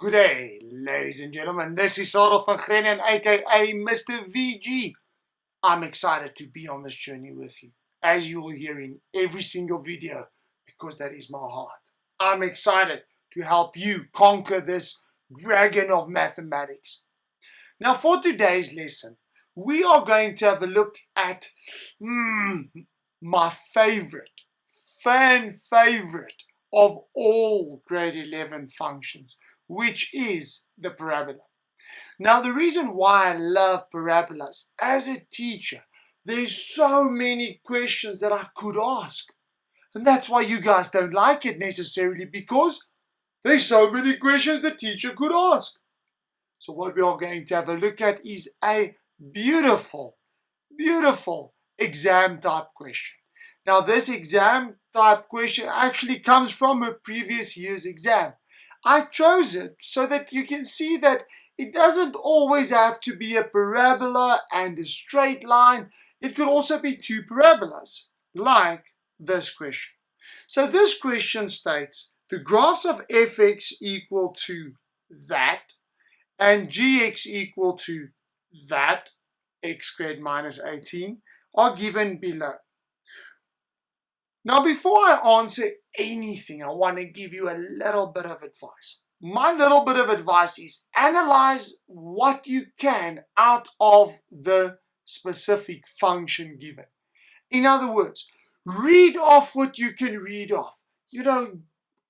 Good day, ladies and gentlemen. This is Sarel van Grenen, aka Mr. VG. I'm excited to be on this journey with you, as you will hear in every single video, because that is my heart. I'm excited to help you conquer this dragon of mathematics. Now, for today's lesson, we are going to have a look at my favorite, fan favorite of all grade 11 functions, which is the parabola. Now, the reason why I love parabolas as a teacher, there's so many questions that I could ask. And that's why you guys don't like it necessarily, because there's so many questions the teacher could ask. So what we are going to have a look at is a beautiful, beautiful exam type question. Now, this exam type question actually comes from a previous year's exam. I chose it so that you can see that it doesn't always have to be a parabola and a straight line. It could also be two parabolas, like this question. So this question states the graphs of fx equal to that and gx equal to that, x squared minus 18, are given below. Now, before I answer anything, I want to give you a little bit of advice. My little bit of advice is analyze what you can out of the specific function given. In other words, read off what you can read off.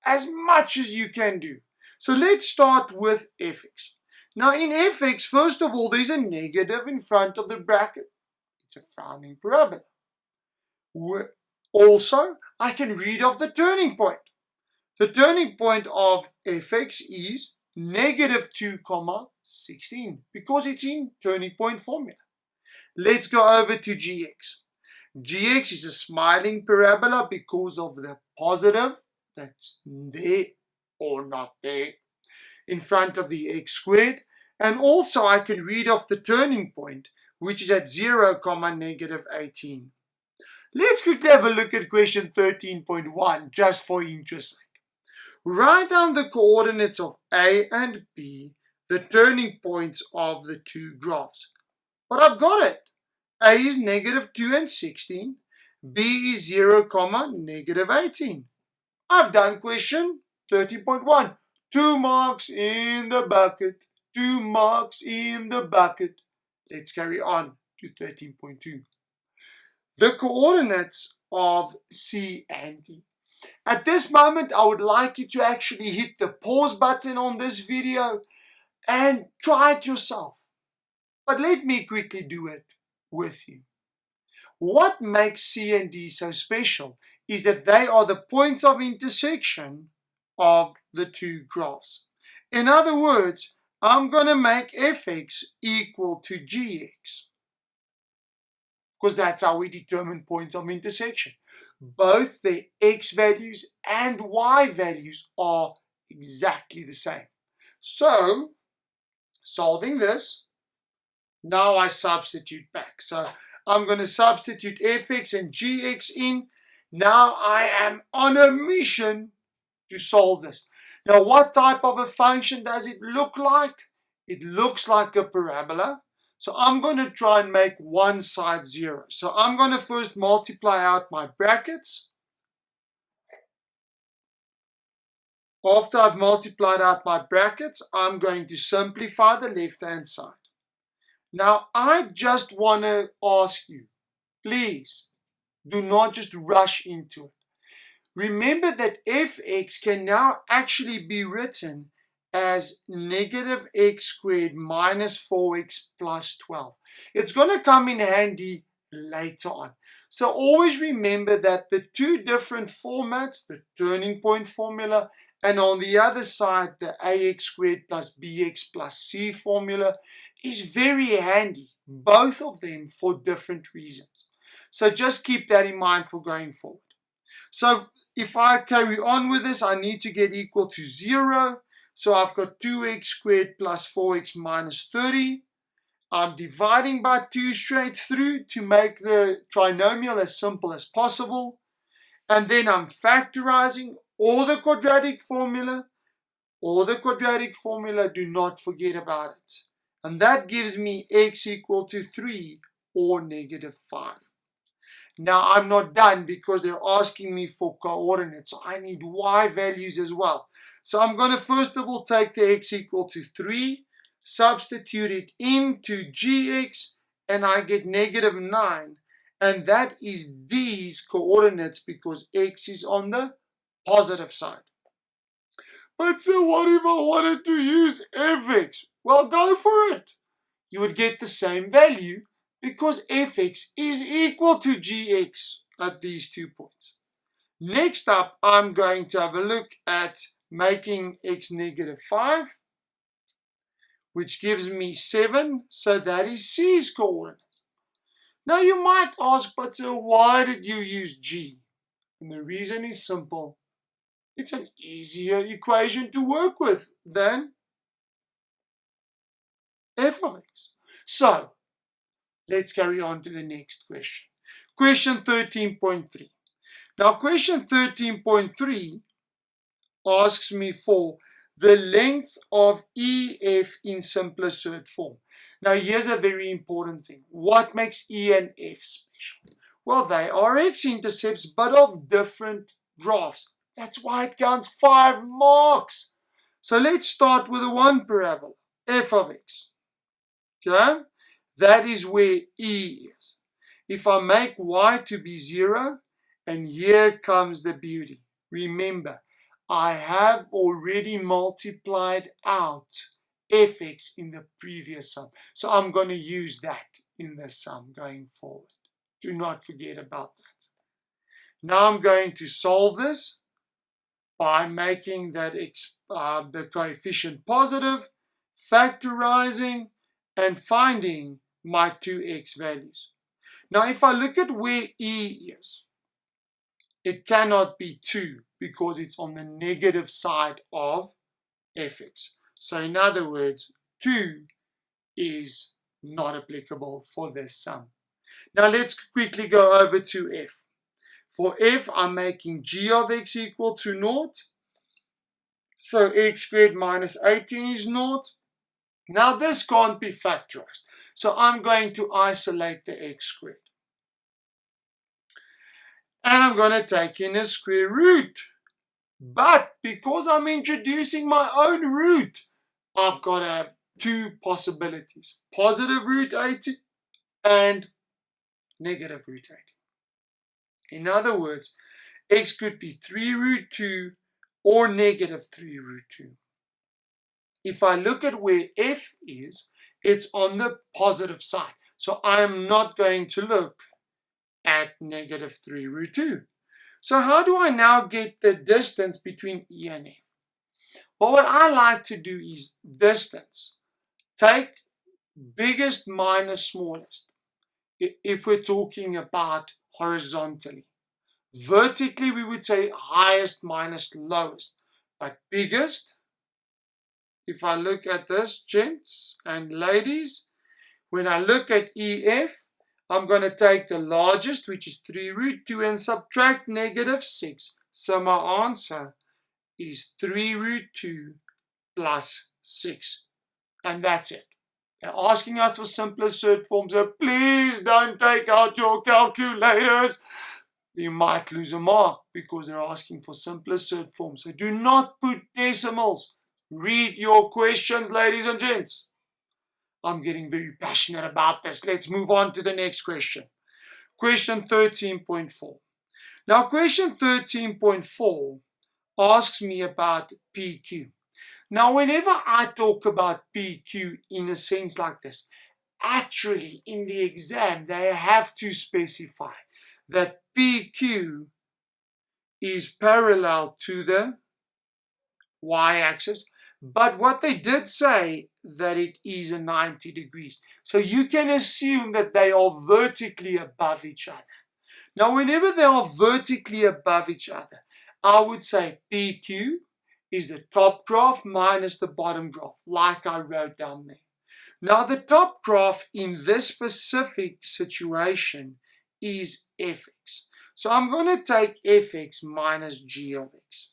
As much as you can do. So let's start with fx. Now, in fx, first of all, there's a negative in front of the bracket. It's a frowning parabola. Also, I can read off the turning point. The turning point of fx is negative 2, 16, because it's in turning point formula. Let's go over to gx. Gx is a smiling parabola because of the positive that's there or not there in front of the x squared. And also I can read off the turning point, which is at 0, negative 18. Let's quickly have a look at question 13.1, just for interest's sake. Write down the coordinates of A and B, the turning points of the two graphs. But I've got it. A is negative 2 and 16. B is 0, negative 18. I've done question 13.1. 2 marks in the bucket. 2 marks in the bucket. Let's carry on to 13.2. The coordinates of C and D. At this moment, I would like you to actually hit the pause button on this video and try it yourself. But let me quickly do it with you. What makes C and D so special is that they are the points of intersection of the two graphs. In other words, I'm going to make fx equal to gx, because that's how we determine points of intersection. Both the x values and y values are exactly the same. So, solving this, now I substitute back. So, I'm going to substitute fx and gx in. Now I am on a mission to solve this. Now, what type of a function does it look like? It looks like a parabola. So I'm going to try and make one side 0. So I'm going to first multiply out my brackets. After I've multiplied out my brackets, I'm going to simplify the left-hand side. Now, I just want to ask you, please, do not just rush into it. Remember that fx can now actually be written as negative x squared minus 4x plus 12. It's going to come in handy later on. So always remember that the two different formats, the turning point formula, and on the other side, the ax squared plus bx plus c formula, is very handy, both of them for different reasons. So just keep that in mind for going forward. So if I carry on with this, I need to get equal to 0. So I've got 2x squared plus 4x minus 30. I'm dividing by 2 straight through to make the trinomial as simple as possible. And then I'm factorizing all the quadratic formula or the quadratic formula, do not forget about it. And that gives me x equal to 3 or negative 5. Now I'm not done because they're asking me for coordinates. So I need y values as well. So I'm going to first of all take the x equal to 3, substitute it into gx, and I get negative 9. And that is these coordinates because x is on the positive side. But so what if I wanted to use fx? Well, go for it. You would get the same value because fx is equal to gx at these 2 points. Next up, I'm going to have a look at making x negative 5, which gives me 7, so that is c's coordinates. Now you might ask, but so why did you use g? And the reason is simple. It's an easier equation to work with than f of x. So, let's carry on to the next question. Question 13.3. Now, question 13.3 asks me for the length of EF in simplest third form. Now, here's a very important thing. What makes E and F special? Well, they are x-intercepts, but of different graphs. That's why it counts 5 marks. So let's start with the one parabola, f of x. Okay? That is where E is. If I make y to be 0, and here comes the beauty. Remember, I have already multiplied out fx in the previous sum. So I'm going to use that in the sum going forward. Do not forget about that. Now I'm going to solve this by making that the coefficient positive, factorizing, and finding my 2x values. Now if I look at where E is, it cannot be 2 because it's on the negative side of fx. So in other words, 2 is not applicable for this sum. Now let's quickly go over to f. For f, I'm making g of x equal to 0. So x squared minus 18 is 0. Now this can't be factorized. So I'm going to isolate the x squared. And I'm going to take in a square root. But because I'm introducing my own root, I've got to have 2 possibilities. Positive root 80 and negative root 80. In other words, x could be 3 root 2 or negative 3 root 2. If I look at where f is, it's on the positive side. So I'm not going to look at negative 3 root 2. So how do I now get the distance between E and F? Well, what I like to do is distance. Take biggest minus smallest, if we're talking about horizontally. Vertically, we would say highest minus lowest. But biggest, if I look at this, gents and ladies, when I look at EF, I'm going to take the largest, which is 3 root 2, and subtract negative 6. So my answer is 3 root 2 plus 6. And that's it. They're asking us for simplest third forms, so please don't take out your calculators. You might lose a mark because they're asking for simplest third forms. So do not put decimals. Read your questions, ladies and gents. I'm getting very passionate about this. Let's move on to the next question. Question 13.4. Now, question 13.4 asks me about PQ. Now, whenever I talk about PQ in a sense like this, actually in the exam, they have to specify that PQ is parallel to the y-axis. But what they did say that it is a 90 degrees. So you can assume that they are vertically above each other. Now, whenever they are vertically above each other, I would say PQ is the top graph minus the bottom graph, like I wrote down there. Now, the top graph in this specific situation is fx. So I'm going to take fx minus g of x.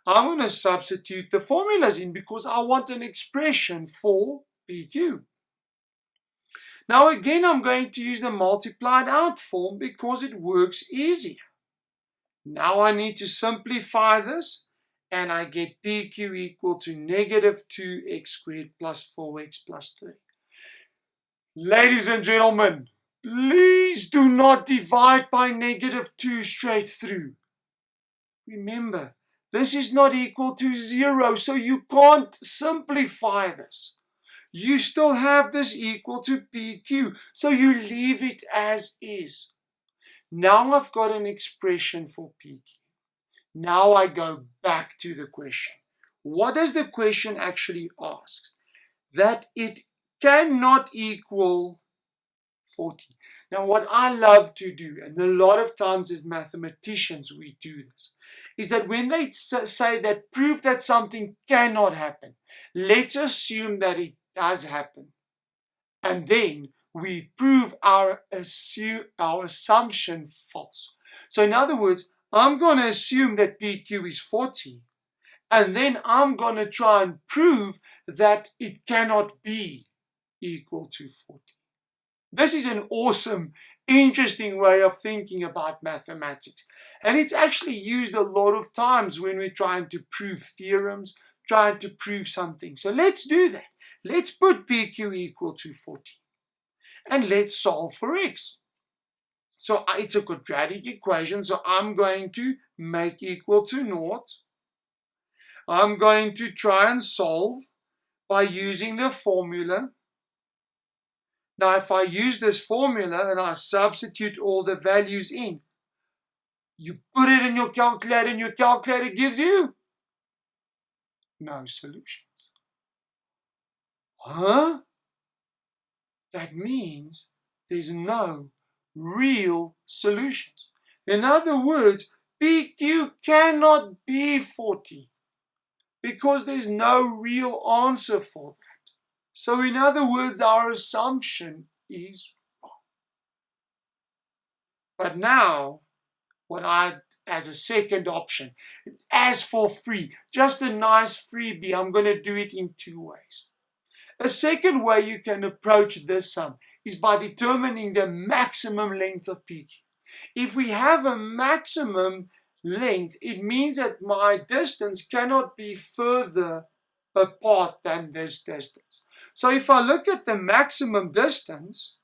I'm going to substitute the formulas in because I want an expression for PQ. Now again, I'm going to use the multiplied out form because it works easier. Now I need to simplify this, and I get PQ equal to negative 2x squared plus 4x plus 30. Ladies and gentlemen, please do not divide by negative 2 straight through. Remember, this is not equal to 0, so you can't simplify this. You still have this equal to PQ, so you leave it as is. Now I've got an expression for PQ. Now I go back to the question. What does the question actually ask? That it cannot equal 40. Now what I love to do, and a lot of times as mathematicians we do this, is that when they say that prove that something cannot happen, let's assume that it does happen. And then we prove our assumption false. So in other words, I'm going to assume that PQ is 40, and then I'm going to try and prove that it cannot be equal to 40. This is an awesome, interesting way of thinking about mathematics. And it's actually used a lot of times when we're trying to prove theorems, trying to prove something. So let's do that. Let's put PQ equal to 40. And let's solve for x. So it's a quadratic equation, so I'm going to make equal to 0. I'm going to try and solve by using the formula. Now, if I use this formula and I substitute all the values in, you put it in your calculator and your calculator gives you no solutions. Huh? That means there's no real solutions. In other words, PQ cannot be 40 because there's no real answer for that. So in other words, our assumption is wrong. But now, as a second option, as for free, just a nice freebie, I'm going to do it in 2 ways. A second way you can approach this sum is by determining the maximum length of PQ. If we have a maximum length, it means that my distance cannot be further apart than this distance. So if I look at the maximum distance,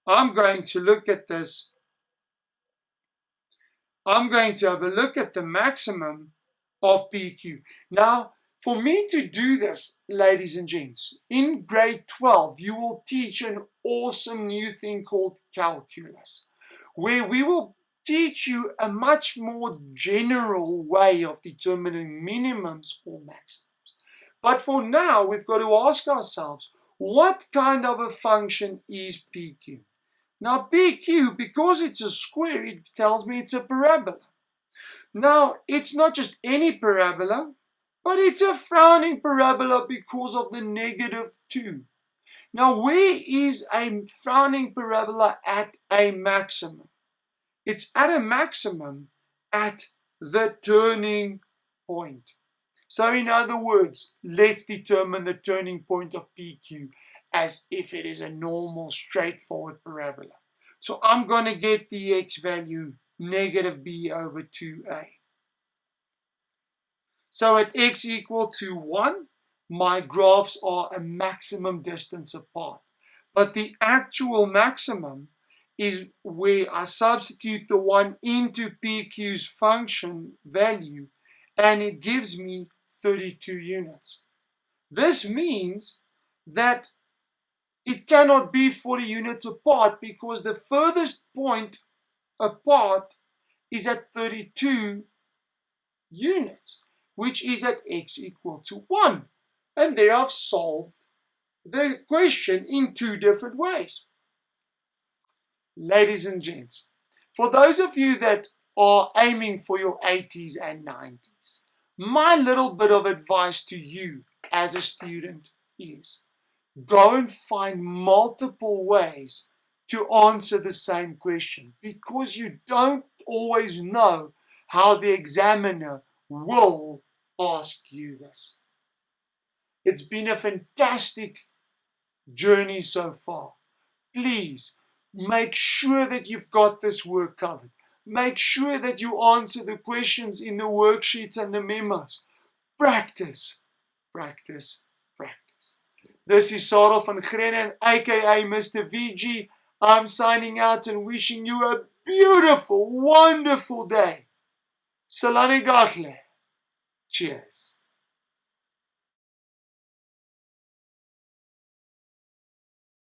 I'm going to look at this. I'm going to have a look at the maximum of PQ. Now, for me to do this, ladies and gents, in grade 12, you will teach an awesome new thing called calculus, where we will teach you a much more general way of determining minimums or maximums. But for now, we've got to ask ourselves, what kind of a function is PQ? Now, PQ, because it's a square, it tells me it's a parabola. Now, it's not just any parabola, but it's a frowning parabola because of the negative 2. Now, where is a frowning parabola at a maximum? It's at a maximum at the turning point. So in other words, let's determine the turning point of PQ as if it is a normal, straightforward parabola. So I'm going to get the x value negative b over 2a. So at x equal to 1, my graphs are a maximum distance apart. But the actual maximum is where I substitute the 1 into PQ's function value, and it gives me 32 units. This means that it cannot be 40 units apart because the furthest point apart is at 32 units, which is at x equal to 1. And there I've solved the question in 2 different ways. Ladies and gents, for those of you that are aiming for your 80s and 90s, my little bit of advice to you as a student is go and find multiple ways to answer the same question, because you don't always know how the examiner will ask you this. It's been a fantastic journey so far. Please make sure that you've got this work covered. Make sure that you answer the questions in the worksheets and the memos. Practice, practice, practice. This is Sarah van Grennen, aka Mr. VG. I'm signing out and wishing you a beautiful, wonderful day. Salani Gachle. Cheers.